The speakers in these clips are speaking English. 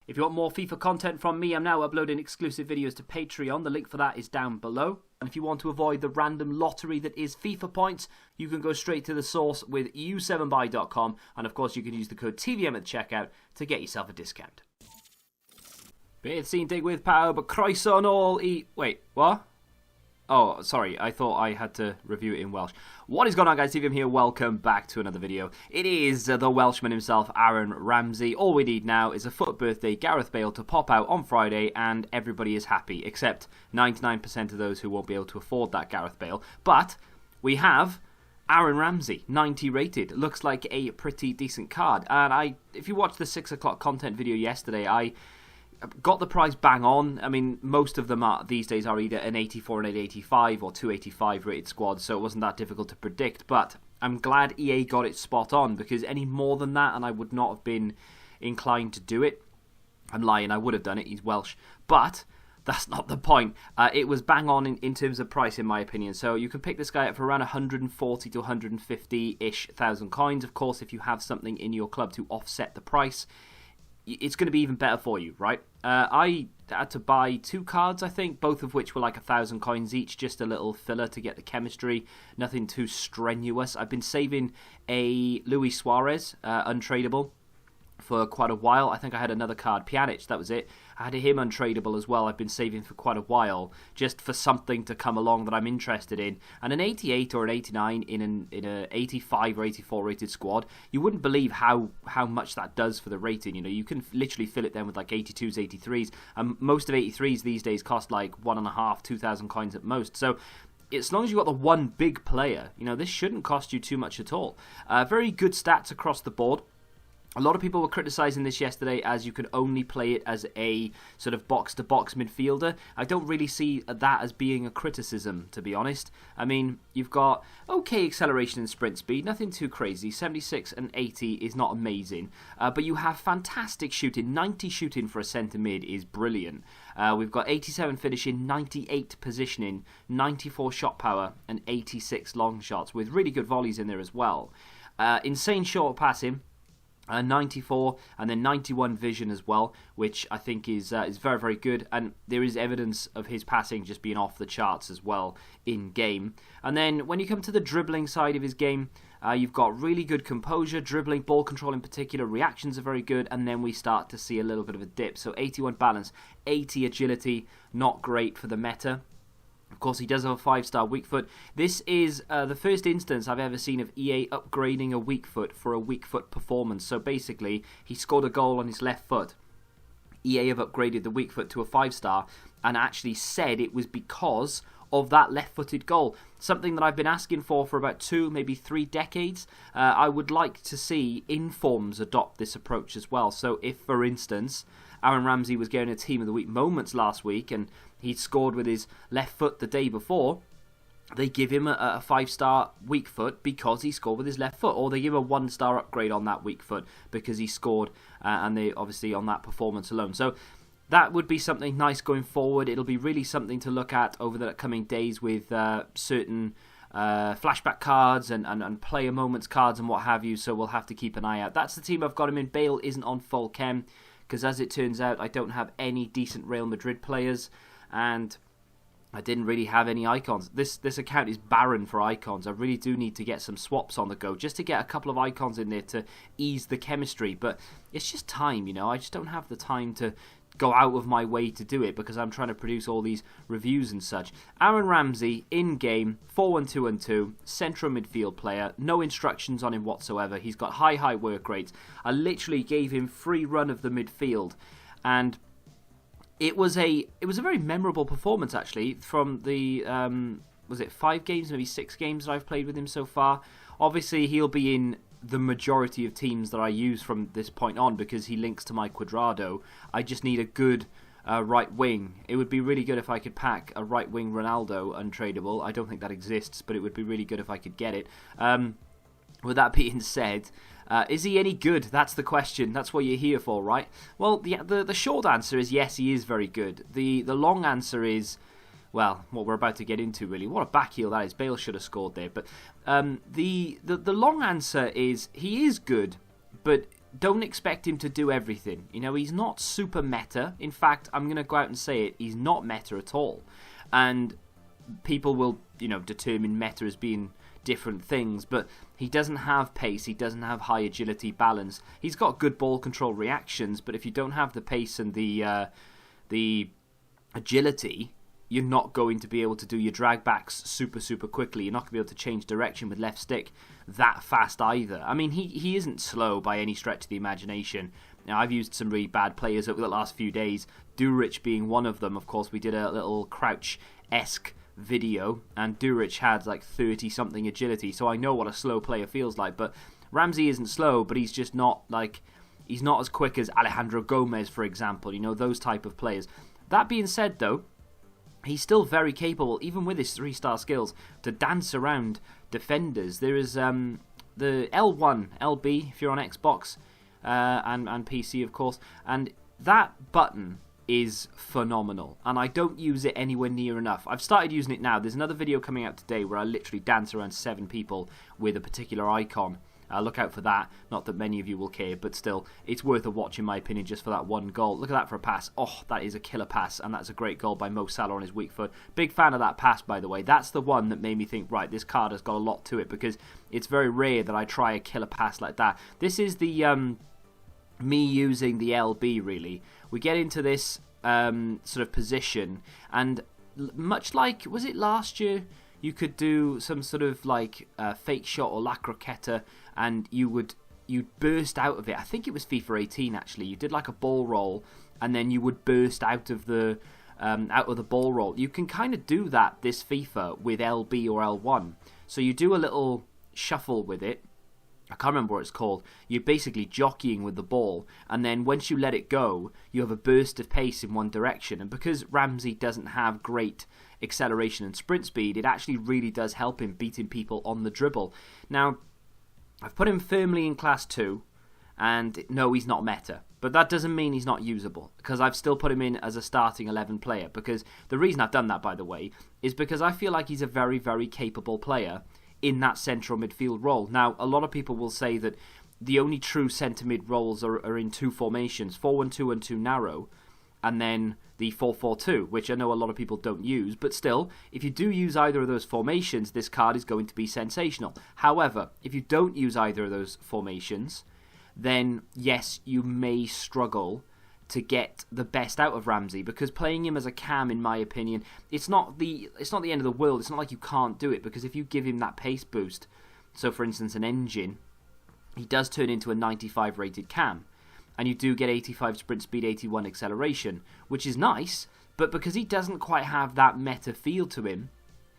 If you want more FIFA content from me, I'm now uploading exclusive videos to Patreon. The link for that is down below. And if you want to avoid the random lottery that is FIFA points, you can go straight to the source with u7buy.com. And of course, you can use the code TVM at checkout to get yourself a discount. Bit seen dig with power, but croeso on all Wait, what? Oh, sorry, I thought I had to review it in Welsh. What is going on, guys? TVM here. Welcome back to another video. It is the Welshman himself, Aaron Ramsey. All we need now is a foot birthday Gareth Bale to pop out on Friday, and everybody is happy, except 99% of those who won't be able to afford that Gareth Bale. But we have Aaron Ramsey, 90 rated. Looks like a pretty decent card. And if you watched the 6 o'clock content video yesterday, I got the price bang on. I mean, most of them these days are either an 84 and an 85 or 285 rated squads, so it wasn't that difficult to predict. But I'm glad EA got it spot on, because any more than that and I would not have been inclined to do it. I'm lying, I would have done it, he's Welsh. But that's not the point. It was bang on in terms of price, in my opinion. So you can pick this guy up for around 140 to 150-ish thousand coins. Of course, if you have something in your club to offset the price, it's going to be even better for you, right? I had to buy 2 cards, I think, both of which were like 1,000 coins each, just a little filler to get the chemistry, nothing too strenuous. I've been saving a Luis Suarez, untradeable, for quite a while. I think I had another card, Pjanic, that was it. I had him untradeable as well. I've been saving for quite a while, just for something to come along that I'm interested in. And an 88 or an 89 in an 85 or 84 rated squad, you wouldn't believe how much that does for the rating. You know, you can literally fill it then with like 82s, 83s, and most of 83s these days cost like 1.5, 2,000 coins at most. So as long as you've got the one big player, you know, this shouldn't cost you too much at all. Very good stats across the board. A lot of people were criticising this yesterday as you could only play it as a sort of box-to-box midfielder. I don't really see that as being a criticism, to be honest. I mean, you've got okay acceleration and sprint speed, nothing too crazy. 76 and 80 is not amazing. But you have fantastic shooting. 90 shooting for a centre mid is brilliant. We've got 87 finishing, 98 positioning, 94 shot power, and 86 long shots, with really good volleys in there as well. Insane short passing. 94 and then 91 vision as well, which I think is very, very good, and there is evidence of his passing just being off the charts as well in game. And then when you come to the dribbling side of his game, you've got really good composure, dribbling, ball control in particular, reactions are very good, and then we start to see a little bit of a dip. So 81 balance, 80 agility, not great for the meta. Of course, he does have a 5-star weak foot. This is the first instance I've ever seen of EA upgrading a weak foot for a weak foot performance. So basically, he scored a goal on his left foot. EA have upgraded the weak foot to a 5-star and actually said it was because of that left-footed goal. Something that I've been asking for about 2, maybe 3 decades. I would like to see Informs adopt this approach as well. So if, for instance, Aaron Ramsey was getting a Team of the Week moments last week and he'd scored with his left foot the day before, they give him a 5-star weak foot because he scored with his left foot, or they give a 1-star upgrade on that weak foot because he scored, and they obviously on that performance alone. So that would be something nice going forward. It'll be really something to look at over the coming days with certain flashback cards and player moments cards and what have you, so we'll have to keep an eye out. That's the team I've got him in. Bale isn't on full chem because, as it turns out, I don't have any decent Real Madrid players, and I didn't really have any icons. This account is barren for icons. I really do need to get some swaps on the go just to get a couple of icons in there to ease the chemistry, but it's just time, you know. I just don't have the time to go out of my way to do it because I'm trying to produce all these reviews and such. Aaron Ramsey, in-game, 4-1-2-1-2, central midfield player, no instructions on him whatsoever. He's got high work rates. I literally gave him free run of the midfield, and it was a very memorable performance, actually, from the, was it 5 games, maybe 6 games that I've played with him so far. Obviously, he'll be in the majority of teams that I use from this point on because he links to my Cuadrado. I just need a good right wing. It would be really good if I could pack a right wing Ronaldo untradeable. I don't think that exists, but it would be really good if I could get it. With that being said, is he any good? That's the question. That's what you're here for, right? Well, the short answer is yes, he is very good. The long answer is, well, what we're about to get into, really. What a backheel that is. Bale should have scored there. But the long answer is he is good, but don't expect him to do everything. You know, he's not super meta. In fact, I'm going to go out and say it, he's not meta at all. And people will, you know, determine meta as being different things, but he doesn't have pace, he doesn't have high agility, balance. He's got good ball control reactions, but if you don't have the pace and the agility, you're not going to be able to do your drag backs super quickly. You're not going to be able to change direction with left stick that fast either. I mean, he isn't slow by any stretch of the imagination. Now, I've used some really bad players over the last few days, Durich being one of them. Of course, we did a little Crouch-esque video, and Durich had like 30-something agility, so I know what a slow player feels like. But Ramsey isn't slow, but he's just not like, he's not as quick as Alejandro Gomez, for example, you know, those type of players. That being said, though, he's still very capable, even with his 3-star skills, to dance around defenders. There is the L1, LB, if you're on Xbox, and PC, of course, and that button is phenomenal, and I don't use it anywhere near enough. I've started using it now. There's another video coming out today where I literally dance around 7 people with a particular icon. Look out for that. Not that many of you will care, but still, it's worth a watch in my opinion just for that one goal. Look at that for a pass. Oh, that is a killer pass, and that's a great goal by Mo Salah on his weak foot. Big fan of that pass, by the way. That's the one that made me think, right, this card has got a lot to it, because it's very rare that I try a killer pass like that. This is the me using the LB, really. We get into this sort of position, and much like, was it last year, you could do some sort of like fake shot or La Croqueta, and you'd burst out of it. I think it was FIFA 18 actually. You did like a ball roll, and then you would burst out of the ball roll. You can kind of do that this FIFA with LB or L1. So you do a little shuffle with it. I can't remember what it's called. You're basically jockeying with the ball, and then once you let it go, you have a burst of pace in one direction. And because Ramsey doesn't have great acceleration and sprint speed, it actually really does help him beating people on the dribble. Now, I've put him firmly in Class 2, and no, he's not meta. But that doesn't mean he's not usable, because I've still put him in as a starting 11 player. Because the reason I've done that, by the way, is because I feel like he's a very, very capable player in that central midfield role. Now, a lot of people will say that the only true centre mid roles are in 2 formations, 4-1-2 and 2 narrow, and then the 4-4-2, which I know a lot of people don't use, but still, if you do use either of those formations, this card is going to be sensational. However, if you don't use either of those formations, then yes, you may struggle to get the best out of Ramsey, because playing him as a cam, in my opinion, it's not the end of the world. It's not like you can't do it, because if you give him that pace boost, so for instance an engine, he does turn into a 95 rated cam, and you do get 85 sprint speed, 81 acceleration, which is nice, but because he doesn't quite have that meta feel to him,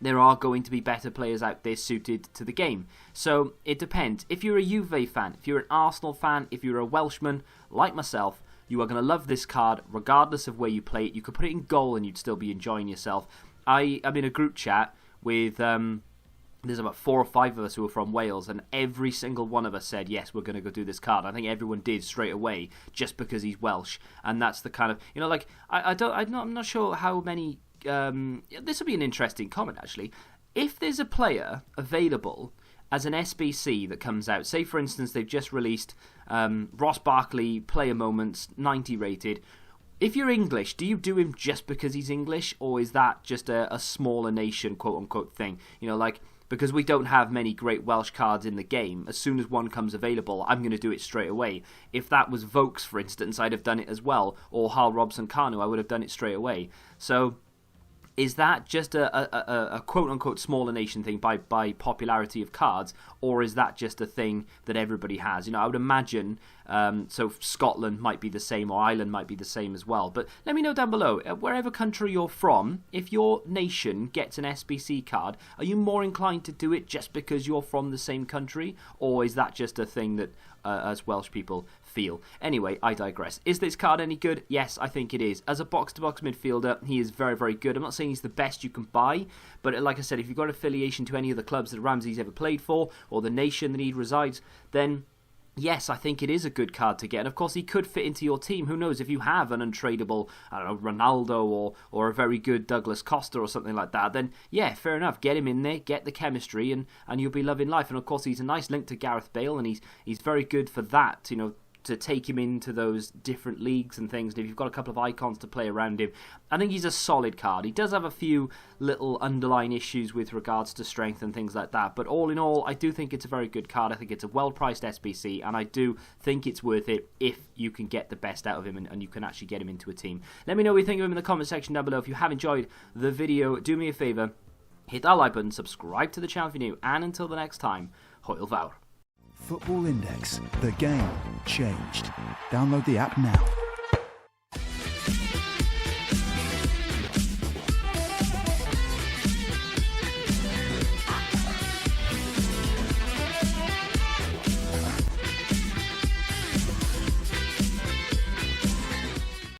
there are going to be better players out there suited to the game. So it depends. If you're a Juve fan, if you're an Arsenal fan, if you're a Welshman like myself, you are going to love this card regardless of where you play it. You could put it in goal and you'd still be enjoying yourself. I'm in a group chat with there's about 4 or 5 of us who are from Wales, and every single one of us said, yes, we're going to go do this card. I think everyone did straight away just because he's Welsh, and that's the kind of, you know, like, I'm not sure how many, this will be an interesting comment actually. If there's a player available as an SBC that comes out, say for instance they've just released Ross Barkley player moments 90 rated, if you're English, do you do him just because he's English, or is that just a smaller nation quote unquote thing? You know, like, because we don't have many great Welsh cards in the game, as soon as one comes available, I'm going to do it straight away. If that was Vokes, for instance, I'd have done it as well, or Hal Robson-Kanu, I would have done it straight away. So is that just a quote-unquote smaller nation thing by popularity of cards, or is that just a thing that everybody has? You know, I would imagine, so Scotland might be the same, or Ireland might be the same as well. But let me know down below, wherever country you're from, if your nation gets an SBC card, are you more inclined to do it just because you're from the same country, or is that just a thing that as Welsh people feel? Anyway, I digress. Is this card any good? Yes, I think it is. As a box-to-box midfielder, he is very, very good. I'm not saying he's the best you can buy, but like I said, if you've got affiliation to any of the clubs that Ramsey's ever played for, or the nation that he resides, then yes, I think it is a good card to get. And of course, he could fit into your team. Who knows? If you have an untradeable, I don't know, Ronaldo or a very good Douglas Costa or something like that, then yeah, fair enough. Get him in there, get the chemistry, and you'll be loving life. And of course, he's a nice link to Gareth Bale, and he's very good for that, you know, to take him into those different leagues and things, and if you've got a couple of icons to play around him, I think he's a solid card. He does have a few little underlying issues with regards to strength and things like that, but all in all, I do think it's a very good card. I think it's a well-priced SBC, and I do think it's worth it if you can get the best out of him and you can actually get him into a team. Let me know what you think of him in the comment section down below. If you have enjoyed the video, do me a favour, hit that like button, subscribe to the channel if you're new, and until the next time, hwyl fawr. Football Index. The game changed. Download the app now.